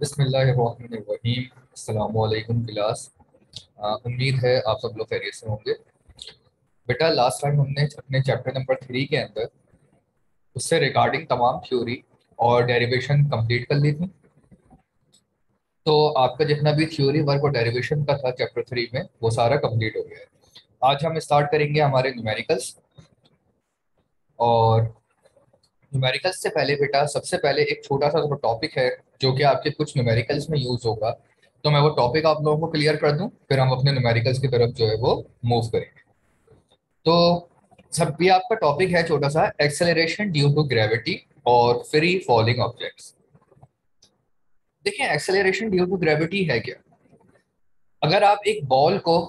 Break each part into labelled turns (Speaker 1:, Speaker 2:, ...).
Speaker 1: बिस्मिल्लाहिर्रहमानिर्रहीम। अस्सलामु अलैकुम क्लास। उम्मीद है आप सब लोग खैरियत से होंगे। बेटा, लास्ट टाइम हमने अपने चैप्टर नंबर 3 के अंदर उससे रिगार्डिंग तमाम थ्योरी और डेरिवेशन कंप्लीट कर ली थी। तो आपका जितना भी थ्योरी वर्क और डेरिवेशन का था चैप्टर 3 में वो सारा कंप्लीट हो गया है। आज हम स्टार्ट करेंगे हमारे न्यूमेरिकल्स। और न्यूमेरिकल्स से पहले बेटा, सबसे पहले एक छोटा सा टॉपिक है जो कि आपके कुछ न्यूमेरिकल्स में यूज होगा। तो मैं वो टॉपिक आप लोगों को क्लियर कर दूं, फिर हम अपने न्यूमेरिकल्स की तरफ जो है वो मूव करेंगे। तो सब भी आपका टॉपिक है छोटा सा, एक्सेलरेशन ड्यू टू ग्रेविटी और फ्री फॉलिंग ऑब्जेक्ट्स। देखिए, एक्सेलरेशन ड्यू टू ग्रेविटी है क्या? अगर आप एक बॉल को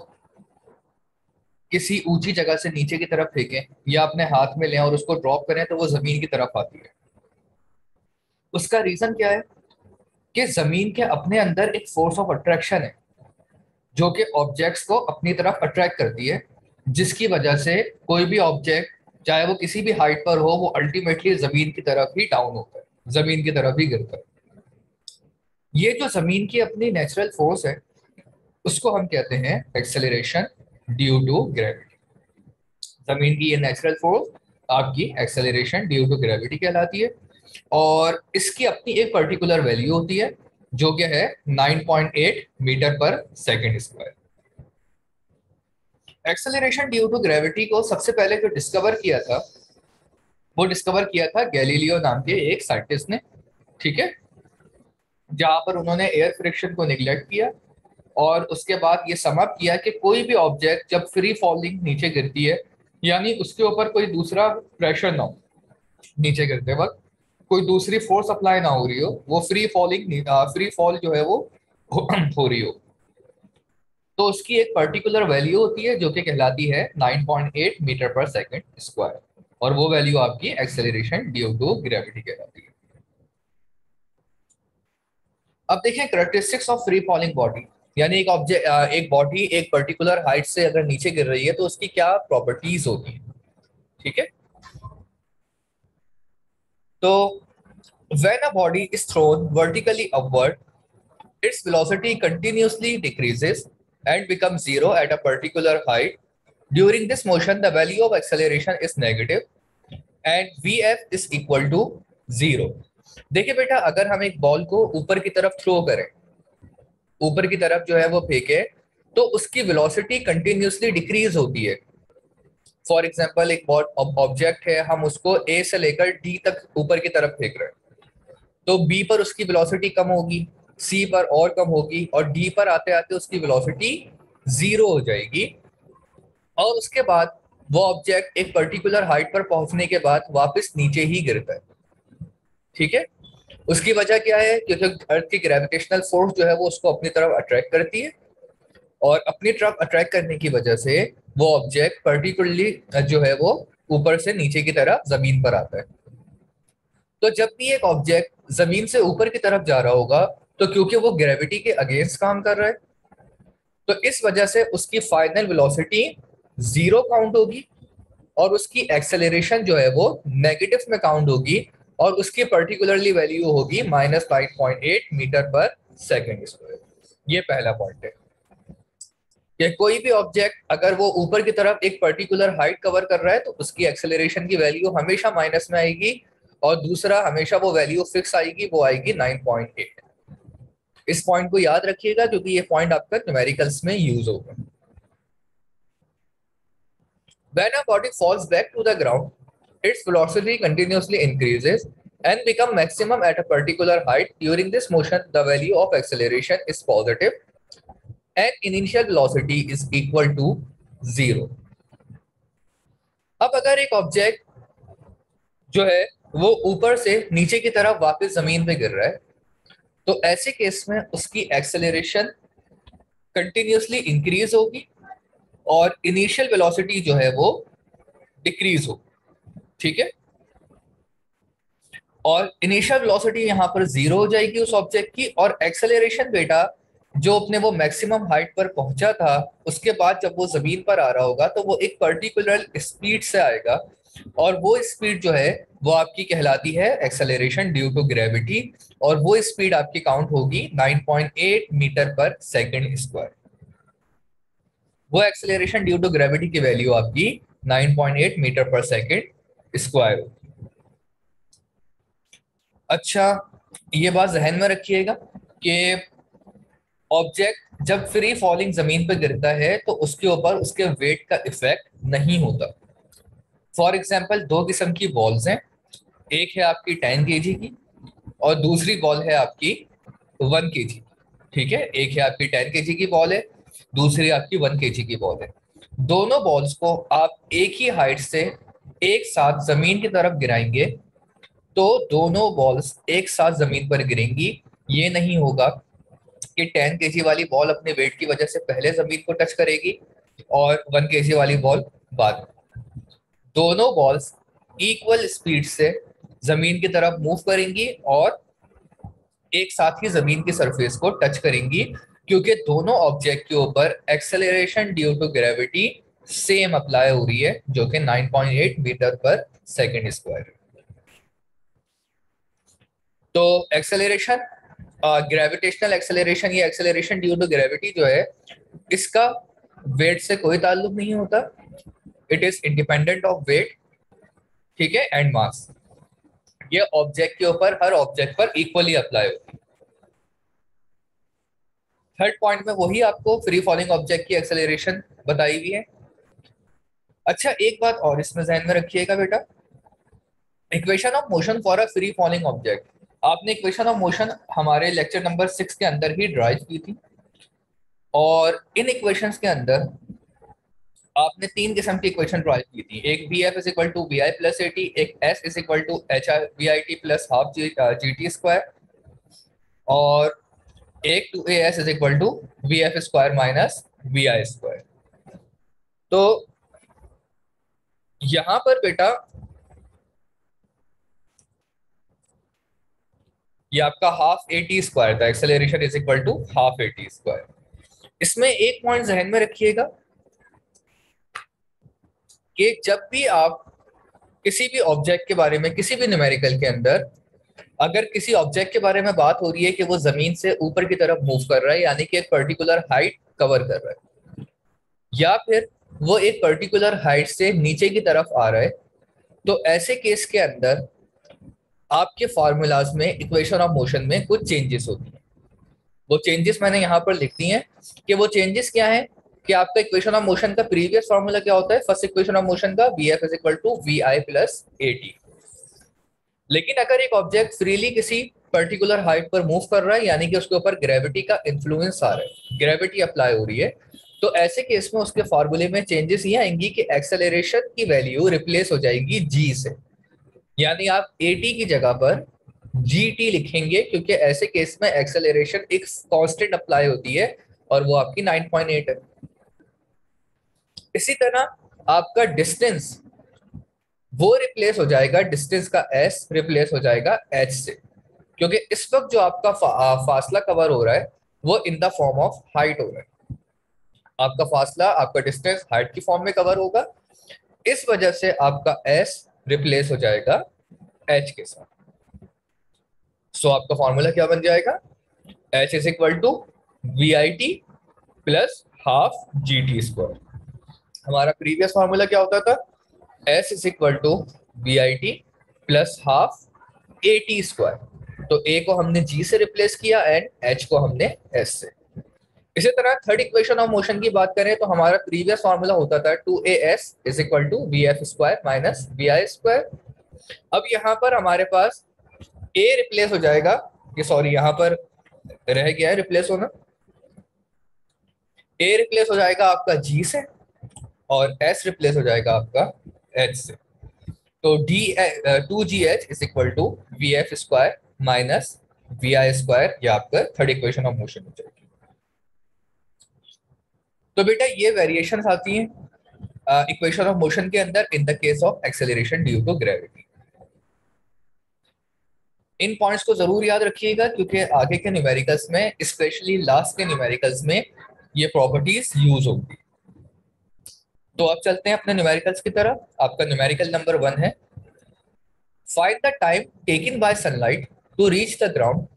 Speaker 1: किसी ऊंची जगह से नीचे की तरफ फेंकें या अपने हाथ में लें और उसको ड्रॉप करें तो वो जमीन की तरफ आती है। उसका रीजन क्या है? कि जमीन के अपने अंदर एक फोर्स ऑफ अट्रैक्शन है जो कि ऑब्जेक्ट्स को अपनी तरफ अट्रैक्ट करती है, जिसकी वजह से कोई भी ऑब्जेक्ट चाहे वो किसी भी हाइट पर हो वो अल्टीमेटली जमीन की तरफ ही डाउन होता है, जमीन की तरफ ही गिरता है। ये जो जमीन की अपनी नेचुरल फोर्स है उसको हम कहते हैं एक्सेलरेशन ड्यू टू ग्रेविटी। जमीन की ये नेचुरल फोर्स आपकी एक्सेलरेशन ड्यू टू ग्रेविटी कहलाती है। और इसकी अपनी एक पर्टिकुलर वैल्यू होती है जो कि है 9.8 metre per second square. Acceleration due to gravity को सबसे पहले जो डिस्कवर किया था वो डिस्कवर किया था गैलीलियो नाम के एक साइंटिस्ट ने। ठीक है, जहां पर उन्होंने एयर फ्रिक्शन को निगलेक्ट किया और उसके बाद ये समझ किया कि कोई भी ऑब्जेक्ट जब फ्री फॉलिंग नीचे गिरती है, यानी उसके ऊपर कोई दूसरा प्रेशर ना हो, नीचे गिरते वक्त कोई दूसरी फोर्स अप्लाई ना हो रही हो, वो फ्री फॉल जो है वो हो रही हो, तो उसकी एक पर्टिकुलर वैल्यू होती है जो कि कहलाती है 9.8 मीटर पर सेकंड स्क्वायर। और वो वैल्यू आपकी एक्सेलरेशन ड्यू टू ग्रेविटी कहलाती है। अब देखें characteristics of free falling body, यानी एक बॉडी एक पर्टिकुलर हाइट से अगर नीचे गिर रही है तो उसकी क्या प्रॉपर्टीज होती है। ठीक है, तो when a body is thrown vertically upward, its velocity continuously decreases and becomes zero at a particular height. During this motion, the value of acceleration is negative and Vf is equal to zero. देखिए बेटा, अगर हम एक ball को ऊपर की तरफ throw करें, ऊपर की तरफ जो है वो फेंके, तो उसकी वेलोसिटी कंटिन्यूसली डिक्रीज होती है। फॉर एग्जांपल, एक ऑब्जेक्ट है, हम उसको ए से लेकर डी तक ऊपर की तरफ फेंक रहे हैं, तो बी पर उसकी वेलोसिटी कम होगी, सी पर और कम होगी, और डी पर आते आते उसकी वेलोसिटी जीरो हो जाएगी। और उसके बाद वो ऑब्जेक्ट एक पर्टिकुलर हाइट पर पहुंचने के बाद वापस नीचे ही गिरता है। ठीक है, उसकी वजह क्या है? क्योंकि अर्थ की ग्रेविटेशनल फोर्स जो है वो उसको अपनी तरफ अट्रैक्ट करती है, और अपनी तरफ अट्रैक्ट करने की वजह से वो ऑब्जेक्ट पर्टिकुलरली जो है वो ऊपर से नीचे की तरफ जमीन पर आता है। तो जब भी एक ऑब्जेक्ट जमीन से ऊपर की तरफ जा रहा होगा, तो क्योंकि वो ग्रेविटी के अगेंस्ट काम कर रहा है, तो इस वजह से उसकी फाइनल वेलोसिटी जीरो काउंट होगी और उसकी एक्सेलरेशन जो है वो नेगेटिव में काउंट होगी, और उसकी पर्टिकुलरली वैल्यू होगी -9.8 मीटर पर सेकेंड स्क्वायर। ये पहला पॉइंट है कि कोई भी ऑब्जेक्ट अगर वो ऊपर की तरफ एक पर्टिकुलर हाइट कवर कर रहा है तो उसकी एक्सेलरेशन की वैल्यू हमेशा माइनस में आएगी, और दूसरा हमेशा वो वैल्यू फिक्स आएगी, वो आएगी 9.8। इस पॉइंट को याद रखिएगा क्योंकि ये पॉइंट आपका न्यूमेरिकल्स में यूज होगा। When a body falls back to the ground, its velocity continuously increases and become maximum at a particular height. During this motion, the value of acceleration is positive and initial velocity is equal to zero. अब अगर एक object जो है वो ऊपर से नीचे की तरफ वापस जमीन पे गिर रहा है, तो ऐसे केस में उसकी एक्सेलरेशन कंटिन्यूसली इंक्रीज होगी और इनिशियल वेलोसिटी जो है वो डिक्रीज होगी। ठीक है, और इनिशियल वेलोसिटी यहाँ पर जीरो हो जाएगी उस ऑब्जेक्ट की, और एक्सेलरेशन बेटा जो अपने वो मैक्सिमम हाइट पर पहुंचा था उसके बाद जब वो जमीन पर आ रहा होगा तो वो एक पर्टिकुलर स्पीड से आएगा, और वो स्पीड जो है वो आपकी कहलाती है एक्सेलरेशन ड्यू टू ग्रेविटी, और वो स्पीड आपकी काउंट होगी 9.8 मीटर पर सेकंड स्क्वायर। वो एक्सेलरेशन ड्यू टू ग्रेविटी की वैल्यू आपकी 9.8 मीटर पर सेकंड स्क्वायर होगी। अच्छा, ये बात जहन में रखिएगा कि ऑब्जेक्ट जब फ्री फॉलिंग जमीन पर गिरता है तो उसके ऊपर उसके वेट का इफेक्ट नहीं होता। फॉर एग्जाम्पल, दो किस्म की बॉल्स हैं, एक है आपकी 10 केजी की और दूसरी बॉल है आपकी 1 केजी। ठीक है, एक है आपकी 10 केजी की बॉल है, दूसरी आपकी 1 केजी की बॉल है। दोनों बॉल्स को आप एक ही हाइट से एक साथ जमीन की तरफ गिराएंगे तो दोनों बॉल्स एक साथ जमीन पर गिरेंगी। ये नहीं होगा कि 10 केजी वाली बॉल अपने वेट की वजह से पहले जमीन को टच करेगी और 1 केजी वाली बॉल बाद में। दोनों बॉल्स इक्वल स्पीड से जमीन की तरफ मूव करेंगी और एक साथ ही जमीन की सरफेस को टच करेंगी, क्योंकि दोनों ऑब्जेक्ट के ऊपर acceleration due to gravity same apply हो रही है, जो कि 9.8 मीटर पर सेकंड स्क्वायर। तो एक्सेलरेशन, ग्रेविटेशनल एक्सेलरेशन या एक्सेलरेशन ड्यू टू ग्रेविटी जो है, इसका वेट से कोई ताल्लुक नहीं होता। It is independent of weight, ठीक है, एंड मास। ये ऑब्जेक्ट के ऊपर, हर ऑब्जेक्ट पर इक्वली अप्लाई होती है। थर्ड पॉइंट में वही आपको फ्री फॉलिंग ऑब्जेक्ट की एक्सेलरेशन बताई हुई है। अच्छा, एक बात और इसमें ध्यान में रखिएगा बेटा, equation of motion for a free falling object. आपने इक्वेशन ऑफ मोशन हमारे लेक्चर नंबर 6 के अंदर ही ड्राइव की थी, और इन इक्वेशंस के अंदर आपने तीन किस्म की इक्वेशन ड्राइव की थी। एक V F is equal to V I plus A T, एक S is equal to H I V I T plus half G T square, और एक two A S is equal to V F square minus we I square. तो यहां पर बेटा ये आपका half A T square था, acceleration is equal to half A T square. इसमें एक पॉइंट जहन में रखिएगा कि जब भी आप किसी भी ऑब्जेक्ट के बारे में, किसी भी न्यूमेरिकल के अंदर अगर किसी ऑब्जेक्ट के बारे में बात हो रही है कि वो जमीन से ऊपर की तरफ मूव कर रहा है, यानी कि एक पर्टिकुलर हाइट कवर कर रहा है, या फिर वो एक पर्टिकुलर हाइट से नीचे की तरफ आ रहा है, तो ऐसे केस के अंदर आपके फार्मूलाज में, इक्वेशन ऑफ मोशन में कुछ चेंजेस होती हैं। वो चेंजेस मैंने यहाँ पर लिख दी हैं कि वो चेंजेस क्या है, कि आपका इक्वेशन ऑफ मोशन का प्रीवियस फार्मूला क्या होता है, फर्स्ट इक्वेशन ऑफ मोशन का v f is equal to v i plus A t. लेकिन अगर एक ऑब्जेक्ट फ्रीली किसी पर्टिकुलर हाइट पर मूव कर रहा है, यानी कि उसके ऊपर ग्रेविटी का इन्फ्लुएंस आ रहा है, ग्रेविटी अप्लाई हो रही है, तो ऐसे केस में उसके फॉर्मूले में चेंजेस ये आएंगी कि एक्सेलरेशन की वैल्यू रिप्लेस हो जाएगी जी से, यानी आप ए टी की जगह पर जी टी लिखेंगे, क्योंकि ऐसे केस में एक्सेलरेशन एक कांस्टेंट अप्लाई होती है और वो आपकी 9.8 है। इसी तरह आपका डिस्टेंस वो रिप्लेस हो जाएगा, डिस्टेंस का एस रिप्लेस हो जाएगा एच से, क्योंकि इस वक्त जो आपका फासला कवर हो रहा है वो in the form of height हो रहा है। आपका फासला, आपका डिस्टेंस हाइट की फॉर्म में कवर होगा, इस वजह से आपका एस रिप्लेस हो जाएगा एच के साथ। सो आपका फॉर्मूला क्या बन जाएगा, h is equal to v I T plus half G T square. हमारा प्रीवियस फॉर्मूला क्या होता था, s is equal to v I T plus half A T square. तो ए को हमने जी से रिप्लेस किया एंड एच को हमने एस से। इसी तरह थर्ड इक्वेशन ऑफ मोशन की बात करें तो हमारा प्रीवियस फॉर्मूला होता था two A S is equal to V F square minus we I square. अब यहाँ पर हमारे पास ए रिप्लेस हो जाएगा, ये सॉरी यहाँ पर रह गया है रिप्लेस होना, ए रिप्लेस हो जाएगा आपका जी से और एस रिप्लेस हो जाएगा आपका एच से। तो the two g h is equal to V F square minus we I square, ये आपका थर्ड इक्वेशन ऑफ मोशन हो जाएगी। तो बेटा ये वेरिएशंस आती हैं इक्वेशन ऑफ मोशन के अंदर in the case of acceleration due to gravity. इन पॉइंट्स को जरूर याद रखिएगा, क्योंकि आगे के न्यूमेरिकल्स में, स्पेशली लास्ट के न्यूमेरिकल्स में, ये प्रॉपर्टीज यूज होंगी। तो अब चलते हैं अपने न्यूमेरिकल्स की तरफ। आपका न्यूमेरिकल नंबर 1 है, find the time taken by sunlight to reach the ground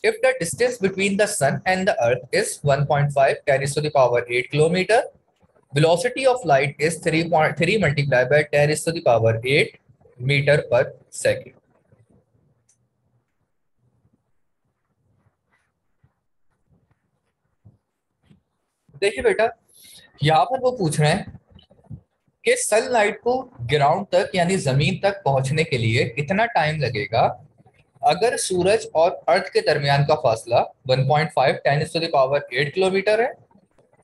Speaker 1: if the distance between the sun and the earth is 1.5 10 is to the power 8 kilometer, velocity of light is 3.3 multiplied by 10 is to the power 8 meter per second. देखिए बेटा, यहाँ पर वो पूछ रहे हैं कि sunlight को ग्राउंड तक यानी जमीन तक पहुंचने के लिए कितना टाइम लगेगा अगर सूरज और अर्थ के दरमियान का फासला 1.5 10 is to the power 8 kilometre है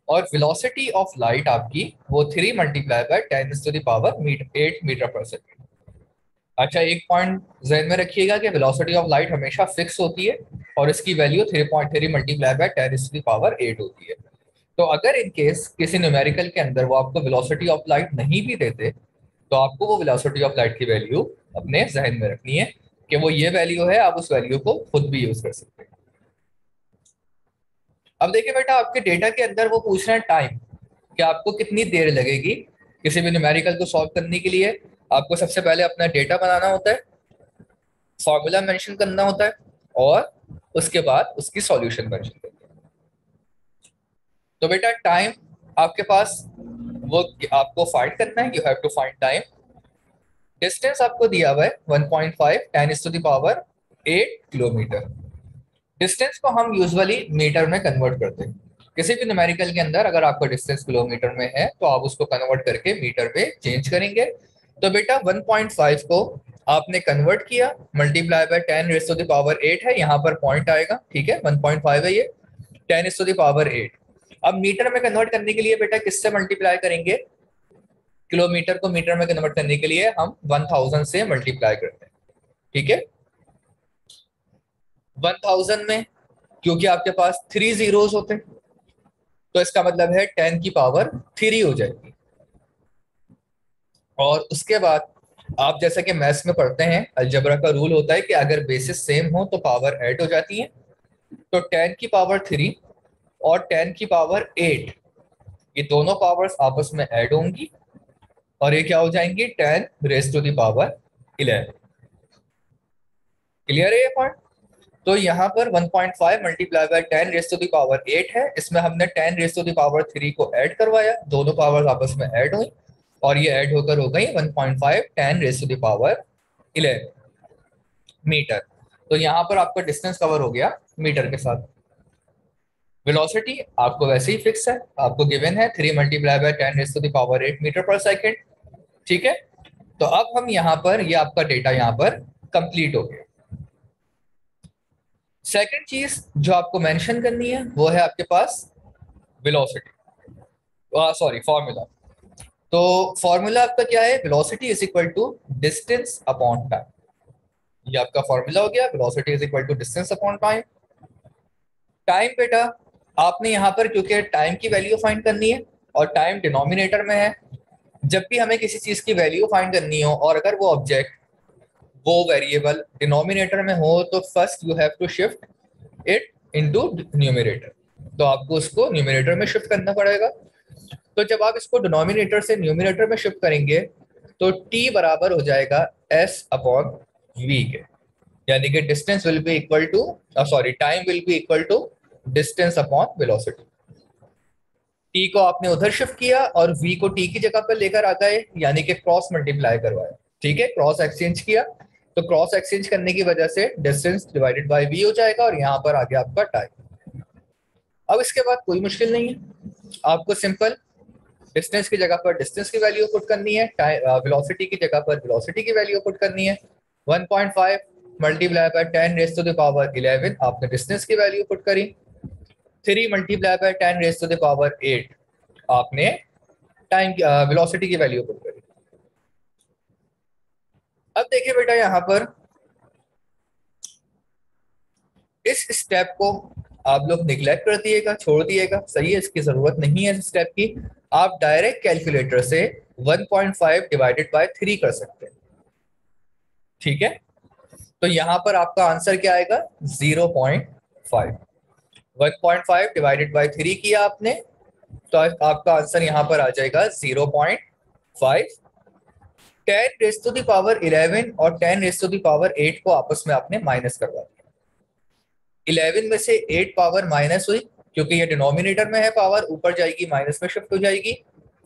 Speaker 1: और वेलोसिटी ऑफ लाइट आपकी वो 3 multiply by 10 is to the power 8 metre per second. अच्छा, एक पॉइंट जहन में रखिएगा कि वेलोसिटी ऑफ लाइट हमेशा फिक्स होती है और इसकी value 3.3 multiply by 10 is to the power 8 होती है। तो अगर इन केस किसी न्यूमेरिकल के अंदर वो आपको वेलोसिटी ऑफ लाइट नहीं भी देते तो आपको वो वेलोसिटी ऑफ लाइट की वैल्यू अपने जहन में रखनी है कि वो ये वैल्यू है, आप उस वैल्यू को खुद भी यूज कर सकते हैं। अब देखिए बेटा, आपके डेटा के अंदर वो पूछ रहे हैं टाइम, कि आपको कितनी देर लगेगी किसी भी न्यूमेरिकल को सॉल्व करने के लिए। आपको सबसे पहले अपना डेटा बनाना होता है, फॉर्मूला मेंशन करना होता है और उसके बाद उसकी सॉल्यूशन मेंशन करना है। तो बेटा टाइम आपके पास वो आपको फाइंड करना है, you have to find time. Distance आपको दिया हुआ है 1.5 10 is to the power 8 kilometre. Distance को हम यूजुअली मीटर में कन्वर्ट करते हैं। किसी भी न्यूमेरिकल के अंदर अगर आपका डिस्टेंस किलोमीटर में है तो आप उसको कन्वर्ट करके मीटर पे चेंज करेंगे। तो बेटा 1.5 को आपने कन्वर्ट किया, multiply by 10 raise to the power 8 है, यहाँ पर पॉइंट आएगा, ठीक है, 1.5 है ये, 10 रेज़ टू द पावर 8। अब मीटर में कन्वर्ट करने के लिए बेटा किससे मल्टीप्लाई करेंगे? किलोमीटर को मीटर में कन्वर्ट करने के लिए हम 1000 से मल्टीप्लाई करते हैं, ठीक है। 1000 में क्योंकि आपके पास 3 जीरोस होते हैं तो इसका मतलब है 10 की पावर 3 हो जाएगी। और उसके बाद आप जैसा कि मैथ्स में पढ़ते हैं, अलजेब्रा का रूल होता है कि अगर बेसिस सेम हो तो पावर ऐड हो जाती है। तो 10 की पावर 3 और 10 की पावर 8 ये दोनों पावर्स आपस में ऐड होंगी और ये क्या हो जाएंगी? 10 raise to the power 11। Clear है ये पॉइंट? तो यहाँ पर 1.5 multiply by 10 raise to the power 8 है, इसमें हमने 10 रेज़ टू द पावर 3 को ऐड करवाया, दोनों पावर्स आपस में ऐड हुई और ये ऐड होकर हो गई 1.5 10 raise to the power 11 metre. तो यहाँ पर आपका डिस्टेंस कवर हो गया मीटर के साथ। वेलोसिटी आपको वैसे ही फिक्स है, आपको गिवन है 3 multiply by 10 raise to the power 8 metre per second, ठीक है। तो अब हम यहाँ पर ये आपका डेटा यहाँ पर कंप्लीट हो गया। सेकंड चीज जो आपको मेंशन करनी है वो है आपके पास वेलोसिटी, सॉरी फॉर्मूला। तो फॉर्मूला आपका क्या है? Velocity is equal to distance upon time. ये आपका फॉर्मूला हो गया, velocity is equal to distance upon time. Time बेटा आपने यहाँ पर क्योंकि टाइम की वैल्यू फाइंड करनी है और टाइम डिनोमिनेटर में है, जब भी हमें किसी चीज की वैल्यू फाइंड करनी हो और अगर वो ऑब्जेक्ट वो वेरिएबल डिनोमिनेटर में हो तो first you have to shift it into numerator. तो आपको उसको न्यूमरेटर में शिफ्ट करना पड़ेगा। तो जब आप इसको डिनोमिनेटर से न्यूमरेटर में शिफ्ट करेंगे तो t बराबर हो जाएगा s अपॉन v के, यानी कि distance will be equal to time will be equal to distance upon velocity. t को आपने उधर शिफ्ट किया और v को t की जगह पर लेकर आ गए, यानी कि क्रॉस मल्टीप्लाई करवाया, ठीक है, क्रॉस एक्सचेंज किया। तो क्रॉस एक्सचेंज करने की वजह से डिस्टेंस डिवाइडेड बाय v हो जाएगा और यहाँ पर आ गया आपका टाइम। अब इसके बाद कोई मुश्किल नहीं है, आपको सिंपल डिस्टेंस की जगह पर डिस्टेंस की वैल्यू पुट करनी है, वेलोसिटी की जगह पर वेलोसिटी की वैल्यू पुट करनी है। 1.5 multiply by 10 raise to the power 11 आपने डिस्टेंस की वैल्यू पुट करी, 3 multiply by 10 raise to the power 8 आपने टाइम वेलोसिटी की वैल्यू पुट करी। अब देखिए बेटा यहाँ पर इस स्टेप को आप लोग निगलेक्ट कर दिएगा, छोड़ दिएगा, सही है, इसकी जरूरत नहीं है इस स्टेप की। आप डायरेक्ट कैलकुलेटर से 1.5 डिवाइडेड बाय 3 कर सकते हैं, ठीक है। तो यहां पर आपका आंसर क्या आएगा? 0.5। 1.5 डिवाइडेड बाय 3 किया आपने तो आपका आंसर यहाँ पर आ जाएगा 0.5। 10 रेज टू द पावर 11 और 10 रेज टू द पावर 8 को आपस में आपने माइनस करवा दिया। 11 में से 8 पावर माइनस हुई, क्योंकि ये डिनोमिनेटर में है, पावर ऊपर जाएगी माइनस में शिफ्ट हो जाएगी।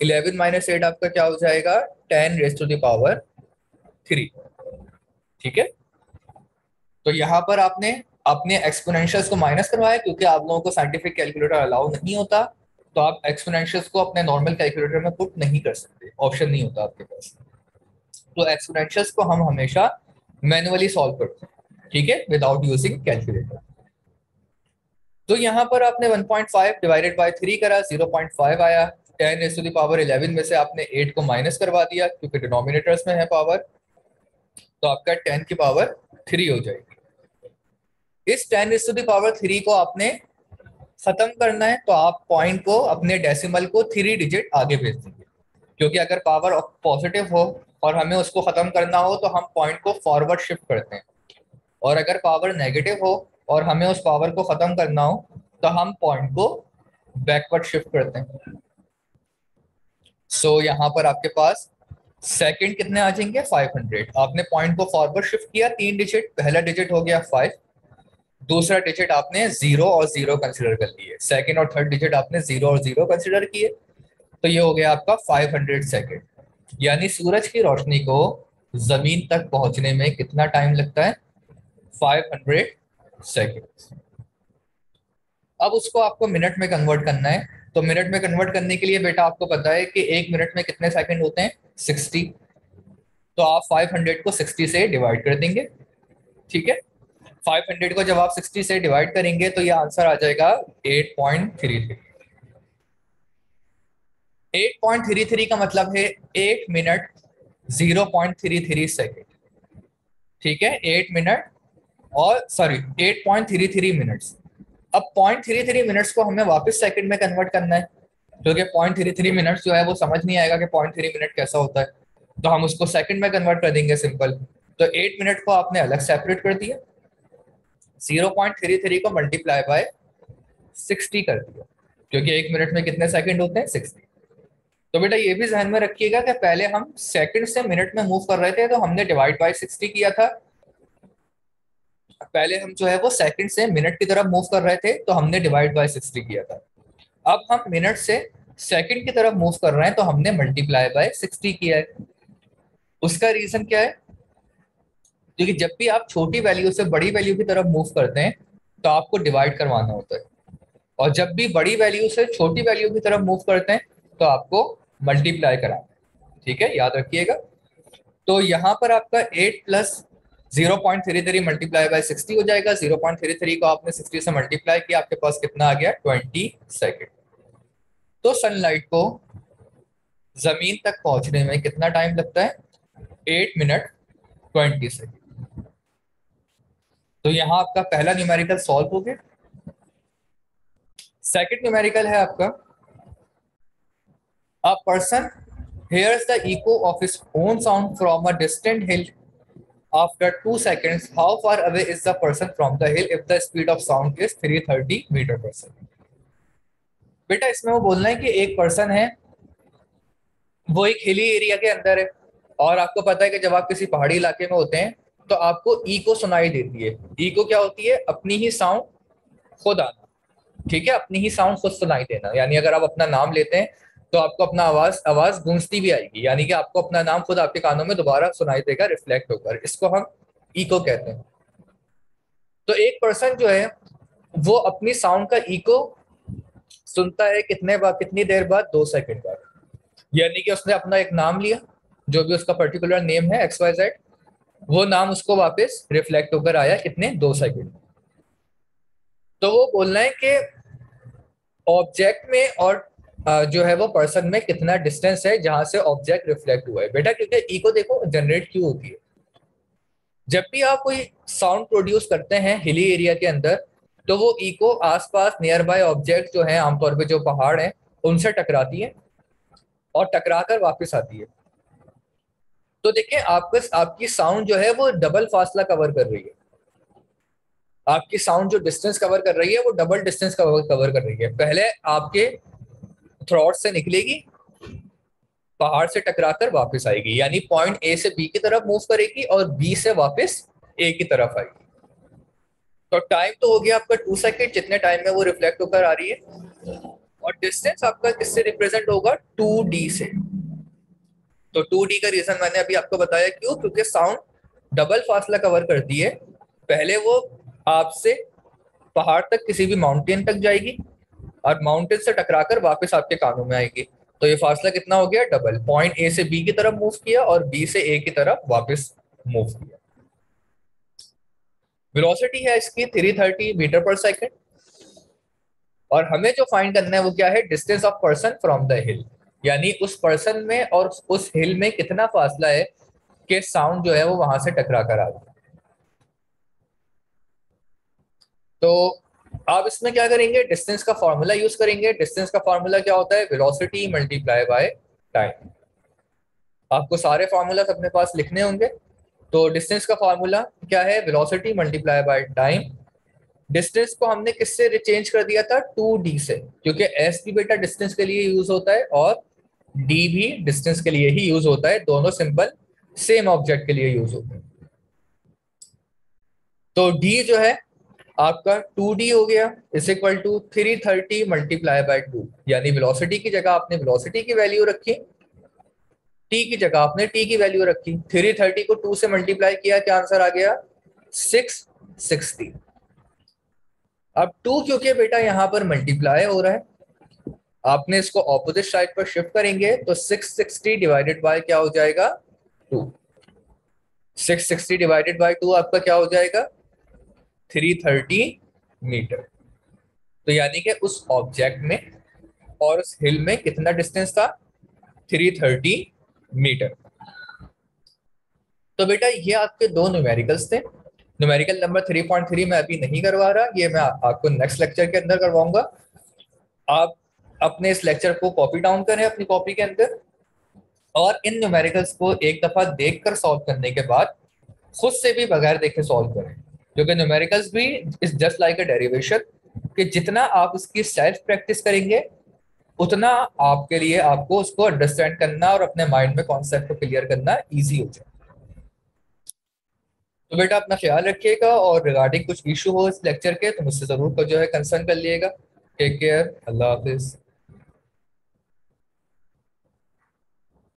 Speaker 1: 11 माइनस 8 आपका क्या हो जाएगा, 10 रेज टू द पावर 3। ठीक है, तो यहाँ पर आपने अपने एक्सपोनेंशियल्स को माइनस करवाया, क्योंकि आप लोगों को साइंटिफिक कैलकुलेटर अलाउ नहीं होता, तो आप एक्सपोनेंशियल्स को अपने नॉर्मल कैलकुलेटर में पुट नहीं कर सकते, ऑप्शन नहीं होता आपके पास। तो एक्सपोनेंशियल्स को हम हमेशा मैन्युअली सॉल्व करते हैं, ठीक है, विदाउट यूजिंग कैलकुलेटर। तो यहाँ पर आपने 1.5 डिवाइडेड बाय 3 करा, 0.5 आया। 10 रेज़ टू द पावर 11 में से आपने 8 को माइनस करवा दिया, क्योंकि डिनोमिनेटर्स में है पावर, तो आपका 10 की पावर 3 हो जाएगी। इस 10 रेज़ टू द पावर 3 को आपने खत्म करना है, तो आप पॉइंट को, अपने डेसिमल को 3 डिजिट आगे भेज देंगे, क्योंकि अगर पावर पॉजिटिव हो और हमें उसको खत्म करना हो तो हम पॉइंट को फॉरवर्ड शिफ्ट करते हैं, और अगर पावर नेगेटिव हो और हमें उस पावर को खत्म करना हो तो हम पॉइंट को बैकवर्ड शिफ्ट करते हैं। सो यहाँ पर आपके पास सेकंड कितने आ जाएंगे, 500। आपने पॉइंट को फॉरवर्ड शिफ्ट किया 3 डिजिट, पहला डिजिट हो गया 5, दूसरा डिजिट आपने 0 और 0 कंसिडर कर लिए, सेकंड और थर्ड डिजिट आपने 0 और 0 कंसिडर किए, तो ये हो गया आपका 500 सेकंड। यानी सूरज की रोशनी को जमीन तक पहुंचने में कितना टाइम लगता है, 500 सेकंड। अब उसको आपको मिनट में कन्वर्ट करना है, तो मिनट में कन्वर्ट करने के लिए बेटा आपको पता है कि 1 मिनट में कितने सेकंड होते हैं, 60। तो आप 500 को 60 से डिवाइड कर देंगे। ठीक है, 500 को जब आप 60 से डिवाइड करेंगे तो ये आंसर आ जाएगा 8.33। 8.33 का मतलब है 8 मिनट 0.33 सेकेंड। ठीक है, 8 मिनट और सॉरी 8.33 मिनट्स। अब 0.33 मिनट्स को हमें वापस सेकंड में कन्वर्ट करना है, क्योंकि 0.33 मिनट्स जो है वो समझ नहीं आएगा कि 0.3 मिनट कैसा होता है, तो हम उसको सेकंड में कन्वर्ट कर देंगे, सिंपल। तो 8 मिनट को आपने अलग सेपरेट कर दिया, 0.33 को मल्टीप्लाई बाय 60 कर दिया, क्योंकि 1 मिनट में कितने सेकंड होते हैं, 60। तो बेटा ये भी ध्यान में रखिएगा कि पहले हम सेकंड से मिनट में मूव कर रहे थे, तो हमने डिवाइड बाय 60 किया था। पहले हम जो है वो सेकंड से मिनट की तरफ मूव कर रहे थे, तो हमने डिवाइड बाय 60 किया था। अब हम मिनट से सेकंड की तरफ मूव कर रहे हैं, तो हमने मल्टीप्लाई बाय 60 किया है। उसका रीजन क्या है, क्योंकि जब भी आप छोटी वैल्यू से बड़ी वैल्यू की तरफ मूव करते हैं तो आपको डिवाइड करवाना होता है, और जब भी बड़ी वैल्यू से छोटी वैल्यू की तरफ मूव करते हैं तो आपको मल्टीप्लाई कराना है। ठीक है, याद रखिएगा। तो यहाँ पर आपका 8 प्लस 0.33 मल्टीप्लाई बाय 60 हो जाएगा। 0.33 को आपने 60 से मल्टीप्लाई किया, आपके पास कितना आ गया, 20 सेकेंड। तो सनलाइट को जमीन तक पहुंचने में कितना टाइम लगता है, 8 मिनट 20 सेकेंड। तो यहाँ आपका पहला न्यूमेरिकल सॉल्व हो गया। सेकंड न्यूमेरिकल है आपका, a person hears the echo of his own sound from a distant hill after 2 seconds. How far away is the person from the hill if the speed of sound is 330 metre per second. बेटा इसमें वो बोलना है कि एक person है, वो एक हिली एरिया के अंदर है, और आपको पता है कि जब आप किसी पहाड़ी इलाके में होते हैं तो आपको इको सुनाई देती है। इको क्या होती है, अपनी ही साउंड खुद आना। ठीक है, अपनी ही साउंड खुद सुनाई देना, यानी अगर आप अपना नाम लेते हैं तो आपको अपना आवाज गूंजती भी आएगी, यानी कि आपको अपना नाम खुद आपके कानों में दोबारा सुनाई देगा, रिफ्लेक्ट होकर। इसको हम इको कहते हैं। तो एक पर्सन जो है वो अपनी साउंड का इको सुनता है कितने बार, कितनी देर बाद, 2 सेकंड बाद। यानी कि उसने अपना एक नाम लिया, जो भी उसका पर्टिकुलर नेम है XYZ, वो नाम उसको वापस रिफ्लेक्ट होकर आया कितने, 2 सेकंड। तो वो बोलना है कि ऑब्जेक्ट में और जो है वो पर्सन में कितना डिस्टेंस है जहां से ऑब्जेक्ट रिफ्लेक्ट हुआ है। बेटा क्योंकि इको देखो जनरेट क्यों होती है, जब भी आप कोई साउंड प्रोड्यूस करते हैं हिली एरिया के अंदर, तो वो इको आसपास नियर बाय ऑब्जेक्ट जो है, आमतौर पे जो पहाड़ है, उनसे टकराती है और टकराकर वापस आती है। तो देखिए आपकी साउंड जो है वो डबल फासला कवर कर रही है। आपकी साउंड जो डिस्टेंस कवर कर रही है वो डबल डिस्टेंस कवर कर रही है। पहले आपके थ्रॉट से निकलेगी, पहाड़ से टकराकर वापस आएगी, यानी पॉइंट ए से बी की तरफ मूव करेगी और बी से वापस ए की तरफ आएगी। तो टाइम तो हो गया आपका 2 सेकेंड, जितने टाइम में वो रिफ्लेक्ट होकर आ रही है। और डिस्टेंस आपका किससे रिप्रेजेंट होगा, 2d से। तो 2d का रीजन मैंने अभी आपको बताया, क्यों, क्योंकि साउंड डबल फासला कवर करती है। पहले वो आपसे पहाड़ तक किसी भी माउंटेन तक जाएगी और माउंटेन से टकराकर वापस आपके कानों में आएगी। तो ये फासला कितना हो गया, डबल। पॉइंट ए से बी की तरफ मूव किया और बी से ए की तरफ वापस मूव किया। वेलोसिटी है इसकी 330 मीटर पर सेकंड। और हमें जो फाइंड करना है वो क्या है, distance of person from the हिल, यानी उस पर्सन में और उस हिल में कितना फासला है कि साउंड जो है वो वहां से टकरा कर आ रहा है। तो आप इसमें क्या करेंगे, डिस्टेंस का फॉर्मूला यूज करेंगे। डिस्टेंस का फॉर्मूला क्या होता है, वेलोसिटी मल्टीप्लाई बाय टाइम। आपको सारे फॉर्मूलास अपने पास लिखने होंगे। तो डिस्टेंस का फॉर्मूला क्या है, velocity multiply by time. Distance को हमने किससे चेंज कर दिया था, 2d से, क्योंकि s भी बेटा डिस्टेंस के लिए यूज होता है और d भी डिस्टेंस के लिए ही यूज होता है। दोनों सिंबल सेम ऑब्जेक्ट के लिए यूज होते हैं। तो d जो है आपका 2d हो गया, is equal to 330 multiply by 2, यानी वेलोसिटी की जगह आपने वेलोसिटी की वैल्यू रखी, t की जगह आपने t की वैल्यू रखी। 330 को 2 से मल्टीप्लाई किया, क्या आंसर आ गया, 660। अब 2 क्योंकि बेटा यहाँ पर मल्टीप्लाई हो रहा है, आपने इसको ऑपोजिट साइड पर शिफ्ट करेंगे तो 660 डिवाइडेड बाय क्या हो जाएगा, 2। 660 डिवाइडेड बाय 2 आपका क्या हो जाएगा, 330 मीटर। तो यानी कि उस ऑब्जेक्ट में और उस हिल में कितना डिस्टेंस था, 330 मीटर। तो बेटा ये आपके दो न्यूमेरिकल्स थे। न्यूमेरिकल नंबर 3.3 मैं अभी नहीं करवा रहा, ये मैं आपको नेक्स्ट लेक्चर के अंदर करवाऊंगा। आप अपने इस लेक्चर को कॉपी डाउन करें अपनी कॉपी के अंदर, और इन न्यूमेरिकल्स को एक दफा देखकर सॉल्व करने के बाद खुद से भी बगैर देखे सॉल्व करें, क्योंकि न्यूमेरिकल्स भी is just like a derivation, कि जितना आप उसकी सेल्फ प्रैक्टिस करेंगे उतना आपके लिए आपको उसको अंडरस्टैंड करना और अपने माइंड में कॉन्सेप्ट को क्लियर करना इजी हो जाए। तो बेटा अपना ख्याल रखिएगा, और रिगार्डिंग कुछ इशू हो इस लेक्चर के तो मुझसे जरूर जो है कंसर्न कर लिएगा। टेक केयर, अल्लाह हाफिज।